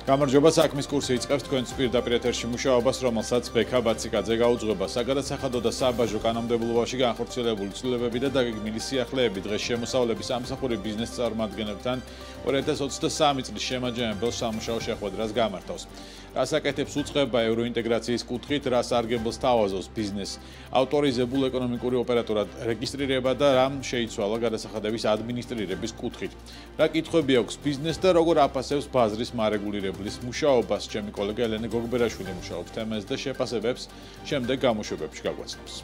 გამარჯობა, საქმის კურსი იწყებს თქვენს პირდაპირ ეთერში მუშაობას, რომელსაც ბექა ბაციკაძე გაუძღვება. საგადასახადო და საბაჟო კანონმდებლობაში განხორციელებული ცვლილებები და დაგეგმილი სიახლეები დღეს შემოსავლების სამსახური ბიზნეს წარმომადგენლებთან 2023 წლის შემაჯამებელ სამუშაო შეხვედრას გამართავს. რას აკეთებს უწყება ევროინტეგრაციის კუთხით, რას არგებელს თავაზობს ბიზნეს ავტორიზებულ ეკონომიკური ოპერატორად რეგისტრირება და რა შეიცვალა გადასახადების ადმინისტრირების კუთხით. რა კითხვები აქვს ბიზნეს და როგორ აფასებს ბაზრის მარეგულირებლის მუშაობას, ჩემი კოლეგა ელენე გოგბერაშვილი მუშაობს თემაზე და შეფასებებს შემდეგ გამოშვებებში გაგვაცნობს.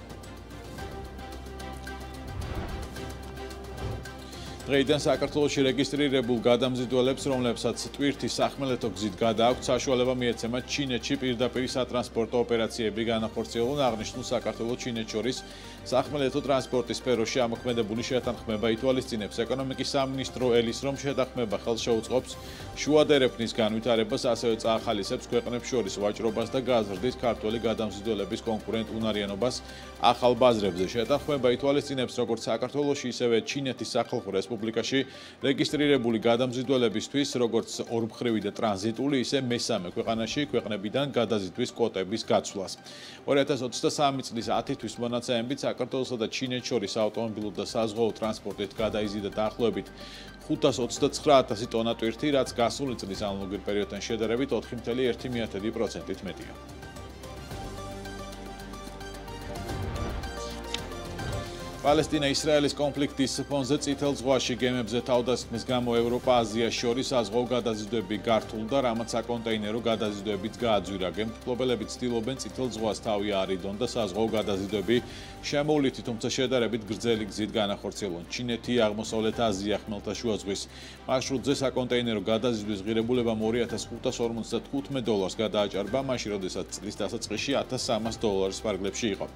დღეიდან საქართველოში რეგისტრირებულ გადამზიდველებს, რომლებსაც ტვირთის სახმელეთო გზით გადააქვთ, საშუალება მიეცემათ ჩინეთში პირდაპირ სატრანსპორტო ოპერაციები განახორციელონ. აღნიშნულ საქართველოს-ჩინეთს შორის სახმელეთო ტრანსპორტის სფეროში ამოქმედებული შეთანხმება ითვალისწინებს ეკონომიკის სამინისტრო ელის, რომ შეთანხმება ხელს შეუწყობს შუადერეფნის განვითარებას, ასევე წაახალისებს ქვეყნებს შორის ვაჭრობას და გაზრდის ქართველი გადამზიდველების კონკურენტუნარიანობას ახალ ბაზრებზე. შეთანხმება ითვალისწინებს როგორც საქართველოში, ისევე ჩინეთის სახალხო რესპუბლიკაში რეგისტრირებული გადამზიდველებისთვის, როგორც ორმხრივი და ტრანზიტული, ისე მესამე ქვეყანაში ქვეყნებიდან გადაზიდვის კვოტების გაცვლას. 2023 წლის 10 თვის მონაცემებით საქართველოსა და ჩინეთს შორის ავტომობილო და საზღვაო ტრანსპორტით გადაიზიდა დაახლოებით 529,000 ტონა ტვირთი, რაც გასული წლის ანალოგიურ პერიოდთან შედარებით 4,1%-ით მეტია. პალესტინა-ისრაელის კონფლიქტის ფონზე წითელ ზღვაში გემებზე თავდასხმის გამო ევროპა-აზიას შორის საზღვაო გადაზიდვები გართულდა, რამაც საკონტეინერო გადაზიდვებიც გააძვირა. გემთმფლობელები ცდილობენ წითელ ზღვას თავი არიდონ და საზღვაო გადაზიდვები შემოვლითი, თუმცა შედარებით გრძელი გზით განახორციელონ. ჩინეთი, აღმოსავლეთ აზია, ხმელთაშუა ზღვის მარშრუტზე საკონტეინერო გადაზიდვის ღირებულებამ $2,055 გადააჭარბა, მაშინ როდესაც წლის დასაწყისში $1,300 ფარგლებში იყო.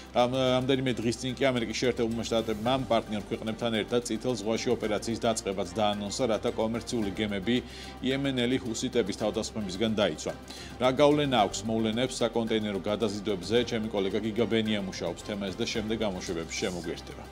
რამდენიმე დღის წინ კი ამერიკის შეერთებულმა შტატებმა პარტნიორ ქვეყნებთან ერთად წითელ ზღვაში ოპერაციის დაწყებაც დაანონსა, რათა კომერციული გემები იემენელი ჰუსიტების თავდასხმებისგან დაიცვა. რა გავლენა აქვს მოვლენებს საკონტეინერო გადაზიდვებზე, ჩემი კოლეგა გიგა ბენია მუშაობს თემაზე და შემდეგ გამოშვებებში შემოგვიერთდება.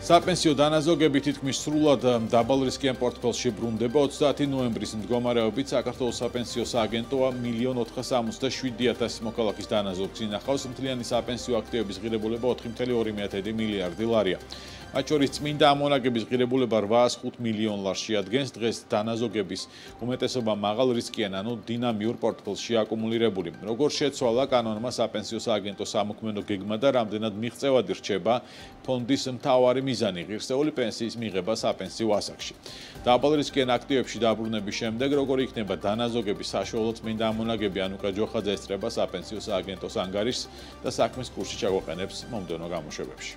საპენსიო დანაზოგები თითქმის სრულად დაბალრისკიან პორტფელში ბრუნდება. 30 ნოემბრის მდგომარეობით საქართველოს საპენსიო სააგენტოა 1,467,000 მოქალაქის დანაზოგს ინახავს. მთლიანი საპენსიო აქტივების ღირებულება 4,2 მილიარდი ლარია. მათ შორის წმინდა ამონაგების ღირებულება 805 მილიონ ლარს შეადგენს. დღეს დანაზოგების უმეტესობა მაღალ რისკიან, ანუ დინამიურ პორტფელში აკუმულირებული. როგორ შეცვალა კანონმა საპენსიო სააგენტოს სამოქმედო გეგმა და რამდენად მიღწევადი რჩება ფონდის მთავარი მიზანი ღირსეული პენსიის მიღება საპენსიო ასაკში. დაბალრისკიან აქტივებში დაბრუნების შემდეგ, როგორ იქნება დანაზოგების საშუალო წმინდა ამონაგები, ანუკა ჯოხაძე ესწრება საპენსიო სააგენტოს ანგარიშს და საქმის კურსში ჩაგვაყენებს მომდევნო გამოშვებებში.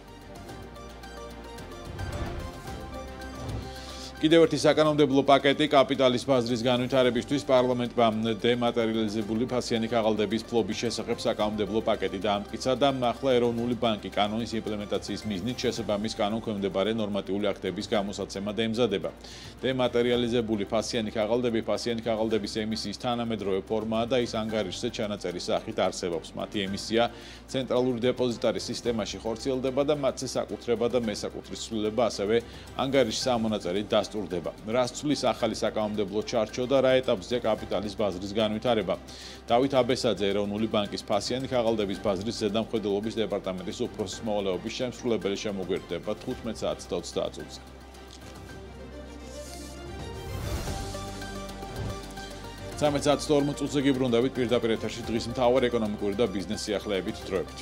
კიდევ ერთი საკანონმდებლო პაკეტი კაპიტალის ბაზრის განვითარებისთვის პარლამენტმა დემატერიალიზებული ფასიანი ქაღალდების ფლობის შესახებ საკანონმდებლო პაკეტი დაამტკიცა და ახლა ეროვნული ბანკი კანონის იმპლემენტაციის მიზნით შესაბამის კანონქვემდებარე ნორმატიული აქტების გამოსაცემად ემზადება. დემატერიალიზებული ფასიანი ქაღალდების ემისიის თანამედროვე ფორმაა და ის ანგარიშზე ჩანაწერის სახით არსებობს. მათი ემისია ცენტრალური დეპოზიტარის სისტემაში ხორციელდება და მათზე საკუთრება და მესაკუთრის ცვლილება, ასევე ანგარიშის სამონაწერით დასტურდება. რას ცვლის ახალი საკანონმდებლო ჩარჩო და რა ეტაპზეა კაპიტალის ბაზრის განვითარება. დავით აბესაძე ეროვნული ბანკის ფასიანი ქაღალდების ბაზრის ზედამხედველობის დეპარტამენტის უფროსის მოვალეობის შემსრულებელი შემოგვიერთდება 15 საათს და 30 წუთზე. სამეცაც 42 წუთზე გიბრუნდებით პირდაპირ ეთერში დღის მთავარი ეკონომიკური და ბიზნეს სიახლეებით დროებით.